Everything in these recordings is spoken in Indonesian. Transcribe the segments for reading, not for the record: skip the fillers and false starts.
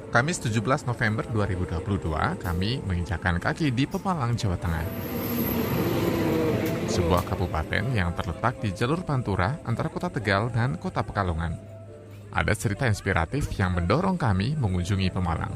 Kamis 17 November 2022, kami menginjakkan kaki di Pemalang, Jawa Tengah. Sebuah kabupaten yang terletak di jalur Pantura antara kota Tegal dan kota Pekalongan. Ada cerita inspiratif yang mendorong kami mengunjungi Pemalang.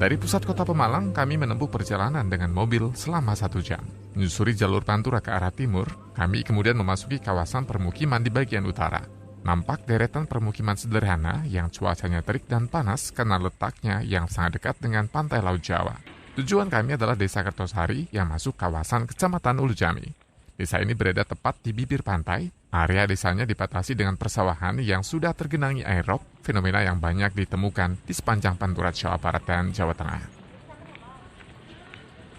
Dari pusat kota Pemalang, kami menempuh perjalanan dengan mobil selama 1 jam. Menyusuri jalur Pantura ke arah timur, kami kemudian memasuki kawasan permukiman di bagian utara. Nampak deretan permukiman sederhana yang cuacanya terik dan panas karena letaknya yang sangat dekat dengan pantai Laut Jawa. Tujuan kami adalah Desa Kertosari yang masuk kawasan Kecamatan Ulujami. Desa ini berada tepat di bibir pantai. Area desanya dibatasi dengan persawahan yang sudah tergenangi air rob, fenomena yang banyak ditemukan di sepanjang Pantura Jawa Barat dan Jawa Tengah.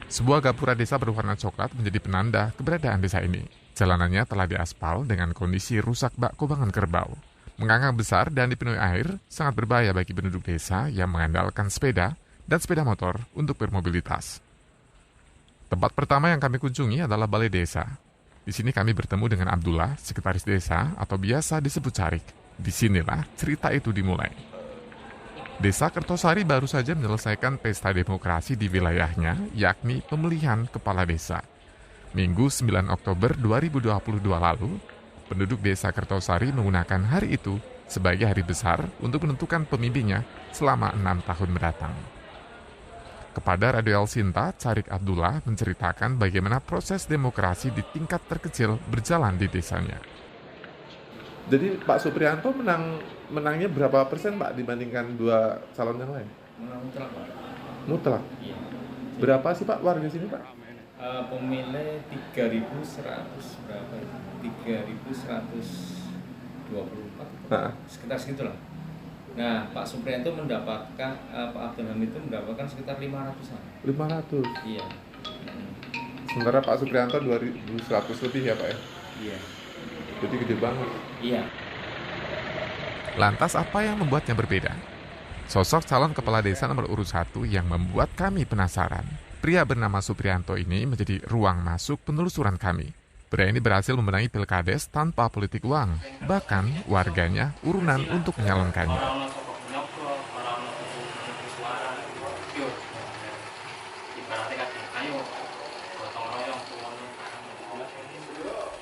Sebuah gapura desa berwarna coklat menjadi penanda keberadaan desa ini. Jalanannya telah diaspal dengan kondisi rusak bak kubangan kerbau. Menganga besar dan dipenuhi air sangat berbahaya bagi penduduk desa yang mengandalkan sepeda dan sepeda motor untuk bermobilitas. Tempat pertama yang kami kunjungi adalah Balai Desa. Di sini kami bertemu dengan Abdullah, sekretaris desa atau biasa disebut Carik. Disinilah cerita itu dimulai. Desa Kertosari baru saja menyelesaikan pesta demokrasi di wilayahnya, yakni pemilihan kepala desa. Minggu 9 Oktober 2022 lalu, penduduk Desa Kertosari menggunakan hari itu sebagai hari besar untuk menentukan pemimpinnya selama 6 tahun mendatang. Kepada Radio El Sinta, Carik Abdullah menceritakan bagaimana proses demokrasi di tingkat terkecil berjalan di desanya. Jadi Pak Supriyanto menangnya berapa persen Pak dibandingkan dua calon yang lain? Mutlak, Pak. Mutlak. Iya. Berapa sih Pak warga sini Pak? Pemilih 3.100 berapa? 3.124. Nah. Sekitar segitulah. Nah, Pak Supriyanto mendapatkan Pak Abdul Hamid itu mendapatkan sekitar 500-an. 500. Iya. Sementara Pak Supriyanto 2.100 lebih ya Pak ya? Iya. Jadi gede banget. Iya. Lantas apa yang membuatnya berbeda? Sosok calon kepala desa nomor urut 1 yang membuat kami penasaran. Pria bernama Supriyanto ini menjadi ruang masuk penelusuran kami. Pria ini berhasil memenangi pilkades tanpa politik uang. Bahkan warganya urunan untuk menyalonkannya.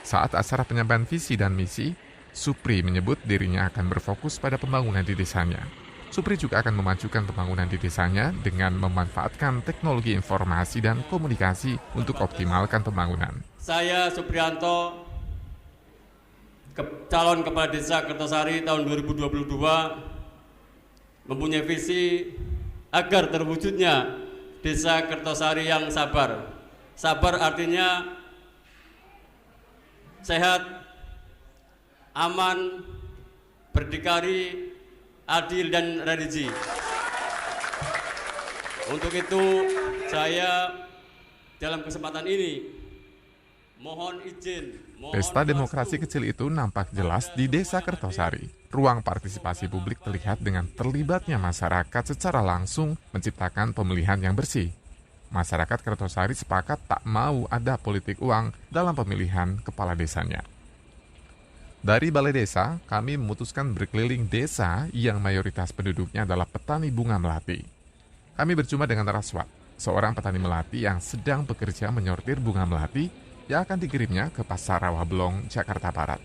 Saat acara penyampaian visi dan misi, Supri menyebut dirinya akan berfokus pada pembangunan di desanya. Supri juga akan memajukan pembangunan di desanya dengan memanfaatkan teknologi informasi dan komunikasi untuk optimalkan pembangunan. Saya Supriyanto, calon kepala desa Kertosari tahun 2022, mempunyai visi agar terwujudnya desa Kertosari yang sabar. Sabar artinya sehat, aman, berdikari, adil dan religi. Untuk itu saya dalam kesempatan ini mohon izin. Pesta demokrasi kecil itu nampak jelas di Desa Kertosari. Ruang partisipasi publik terlihat dengan terlibatnya masyarakat secara langsung menciptakan pemilihan yang bersih. Masyarakat Kertosari sepakat tak mau ada politik uang dalam pemilihan kepala desanya. Dari Balai Desa, kami memutuskan berkeliling desa yang mayoritas penduduknya adalah petani bunga melati. Kami berjumpa dengan Raswat, seorang petani melati yang sedang bekerja menyortir bunga melati yang akan dikirimnya ke Pasar Rawablong, Jakarta Barat.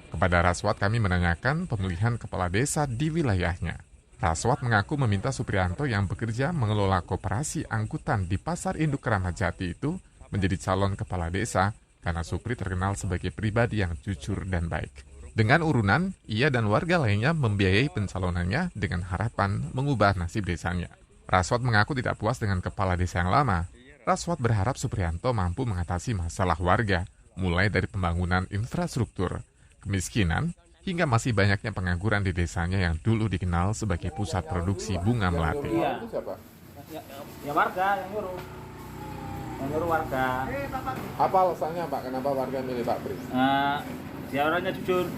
Kepada Raswat kami menanyakan pemilihan kepala desa di wilayahnya. Raswat mengaku meminta Supriyanto yang bekerja mengelola koperasi angkutan di Pasar Induk Keramat Jati itu menjadi calon kepala desa karena Supri terkenal sebagai pribadi yang jujur dan baik. Dengan urunan, ia dan warga lainnya membiayai pencalonannya dengan harapan mengubah nasib desanya. Raswat mengaku tidak puas dengan kepala desa yang lama. Raswat berharap Supriyanto mampu mengatasi masalah warga, mulai dari pembangunan infrastruktur, kemiskinan, hingga masih banyaknya pengangguran di desanya yang dulu dikenal sebagai pusat produksi bunga melati. Iya. Itu siapa? Ya warga yang nyuruh warga. Apa alasannya Pak? Kenapa warga milih Pak Bris? Dia orangnya jujur,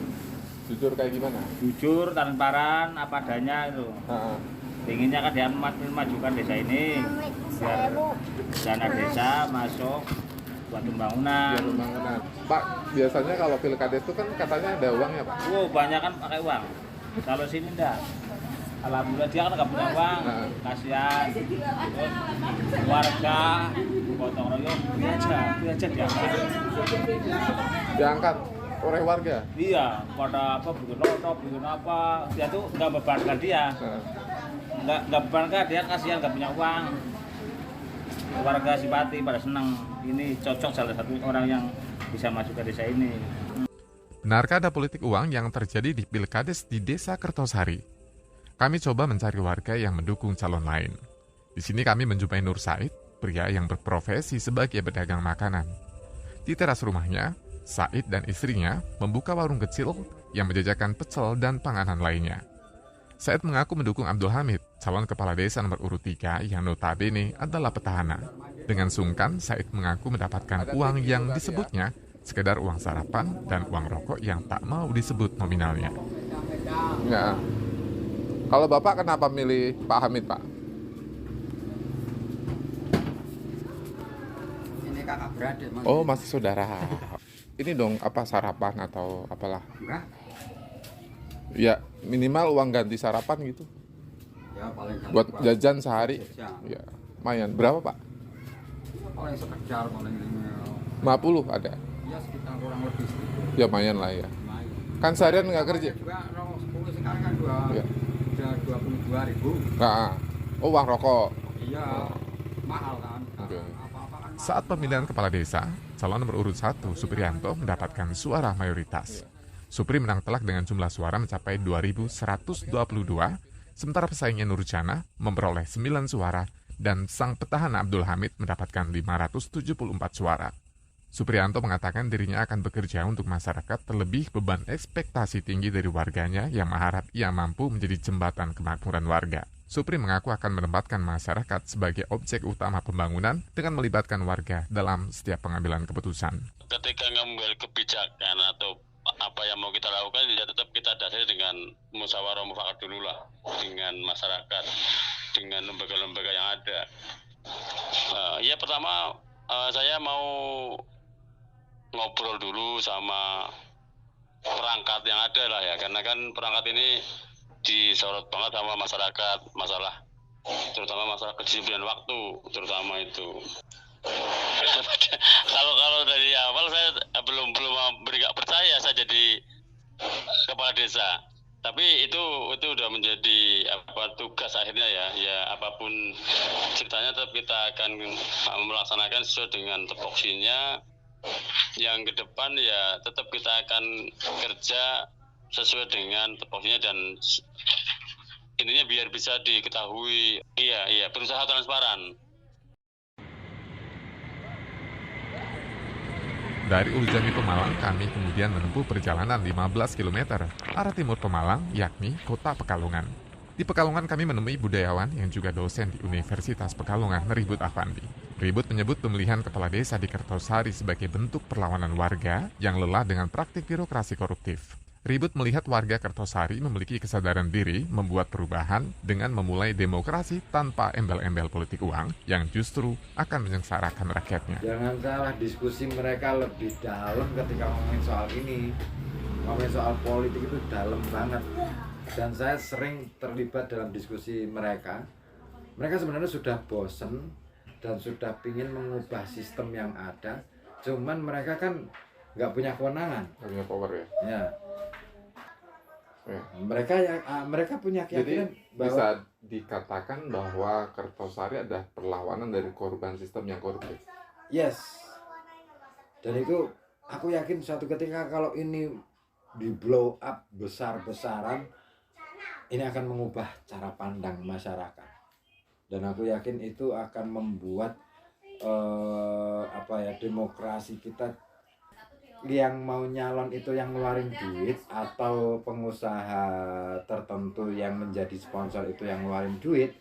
Jujur kayak gimana? jujur, transparan, apa adanya itu. Inginnya kan dia memajukan desa ini, biar dana desa masuk buat pembangunan. Biar pembangunan. Pak, biasanya kalau pilkades itu kan katanya ada uang ya Pak? Banyak kan pakai uang. Kalau sini enggak. Alhamdulillah dia kan nggak punya uang, kasihan. Terus keluarga gotong royong, beli aja diangkat. Diangkat oleh warga. Iya, pada apa bikin lontong, bikin apa, dia tuh nggak bebankan dia, nggak bebankan dia, kasihan nggak punya uang. Warga simpati pada senang, ini cocok salah satu orang yang bisa masuk ke desa ini. Benarkah ada politik uang yang terjadi di Pilkades di Desa Kertosari? Kami coba mencari warga yang mendukung calon lain. Di sini kami menjumpai Nur Said, pria yang berprofesi sebagai pedagang makanan. Di teras rumahnya, Said dan istrinya membuka warung kecil yang menjajakan pecel dan panganan lainnya. Said mengaku mendukung Abdul Hamid, calon kepala desa nomor urut 3 yang notabene adalah petahana. Dengan sungkan, Said mengaku mendapatkan uang yang disebutnya sekedar uang sarapan dan uang rokok yang tak mau disebut nominalnya. Ya. Kalau Bapak kenapa milih Pak Hamid, Pak? Ini kakak beradik. Oh, masih saudara. Ini dong apa sarapan atau apalah? Enggak? Ya, minimal uang ganti sarapan gitu. Ya paling Buat jajan sehari. Jajan. Ya, lumayan. Berapa, Pak? Paling sekedar paling 50 ada. ya sekitar kurang lebih segitu. Ya lumayan lah ya. Lumayan. Kan seharian nggak kerja. Juga 10 sekarang kan Ya. udah 22.000. Nah, oh uang rokok. Iya. Mahal kan. Oke. Apa-apa kan. Saat pemilihan kepala desa, calon nomor urut 1 Suprianto mendapatkan suara mayoritas. Supri menang telak dengan jumlah suara mencapai 2.122, sementara pesaingnya Nurjana memperoleh 9 suara dan sang petahana Abdul Hamid mendapatkan 574 suara. Suprianto mengatakan dirinya akan bekerja untuk masyarakat, terlebih beban ekspektasi tinggi dari warganya yang mengharap ia mampu menjadi jembatan kemakmuran warga. Supri mengaku akan menempatkan masyarakat sebagai objek utama pembangunan dengan melibatkan warga dalam setiap pengambilan keputusan. Ketika mengambil kebijakan atau apa yang mau kita lakukan, ya tetap kita dasari dengan musyawarah mufakat dulu lah dengan masyarakat, dengan lembaga-lembaga yang ada. Ya pertama saya mau ngobrol dulu sama perangkat yang ada lah ya, karena kan perangkat ini disorot banget sama masyarakat, masalah terutama masalah kedisiplinan waktu, terutama itu. Kalau dari awal saya belum gak percaya saya jadi kepala desa, tapi itu udah menjadi tugas akhirnya ya apapun ceritanya tetap kita akan melaksanakan sesuai dengan tupoksinya. Yang ke depan ya tetap kita akan kerja sesuai dengan tupoksinya dan intinya biar bisa diketahui. Iya berusaha transparan. Dari Ulujami Pemalang, kami kemudian menempuh perjalanan 15 km arah timur Pemalang, yakni Kota Pekalongan. Di Pekalongan kami menemui budayawan yang juga dosen di Universitas Pekalongan, Ribut Afandi. Ribut menyebut pemilihan kepala desa di Kertosari sebagai bentuk perlawanan warga yang lelah dengan praktik birokrasi koruptif. Ribut melihat warga Kertosari memiliki kesadaran diri membuat perubahan dengan memulai demokrasi tanpa embel-embel politik uang yang justru akan menyengsarakan rakyatnya. Jangan salah, diskusi mereka lebih dalam ketika ngomongin soal ini. Ngomongin soal politik itu dalam banget. Dan saya sering terlibat dalam diskusi mereka. Mereka sebenarnya sudah bosen dan sudah ingin mengubah sistem yang ada. Cuman mereka kan nggak punya kewenangan. Nggak punya power ya. Ya. Ya. Mereka punya keyakinan Jadi bahwa bisa dikatakan bahwa Kertosari adalah perlawanan dari korban sistem yang koruptif. yes. Dan itu aku yakin suatu ketika kalau ini di blow up besar-besaran, ini akan mengubah cara pandang masyarakat. Dan aku yakin itu akan membuat demokrasi kita, yang mau nyalon itu yang ngeluarin duit atau pengusaha tertentu yang menjadi sponsor itu yang ngeluarin duit,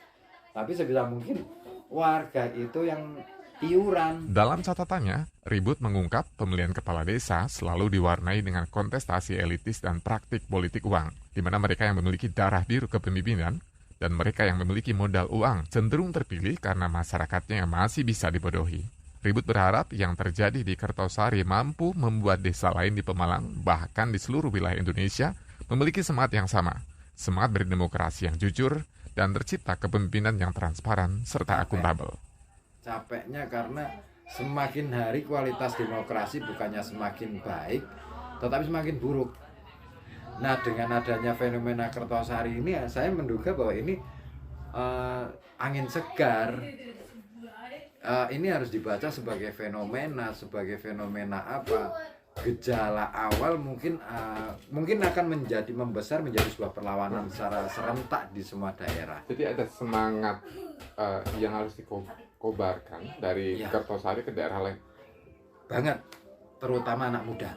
tapi sebisa mungkin warga itu yang iuran. Dalam catatannya, Ribut mengungkap pemilihan kepala desa selalu diwarnai dengan kontestasi elitis dan praktik politik uang, di mana mereka yang memiliki darah biru kepemimpinan dan mereka yang memiliki modal uang cenderung terpilih karena masyarakatnya yang masih bisa dibodohi. Ribut berharap yang terjadi di Kertosari mampu membuat desa lain di Pemalang, bahkan di seluruh wilayah Indonesia, memiliki semangat yang sama. semangat berdemokrasi yang jujur, dan tercipta kepemimpinan yang transparan serta akuntabel. Capeknya karena semakin hari kualitas demokrasi bukannya semakin baik, tetapi semakin buruk. Nah, dengan adanya fenomena Kertosari ini, saya menduga bahwa ini angin segar. Ini harus dibaca sebagai fenomena apa? Gejala awal mungkin akan membesar menjadi sebuah perlawanan secara serentak di semua daerah. Jadi ada semangat yang harus dikobarkan dari Kertosari ke daerah lain. Banget, terutama anak muda.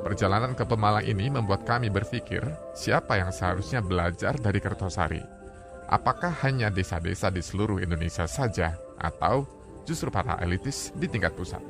Perjalanan ke Pemalang ini membuat kami berpikir, siapa yang seharusnya belajar dari Kertosari? Apakah hanya desa-desa di seluruh Indonesia saja, atau justru para elitis di tingkat pusat?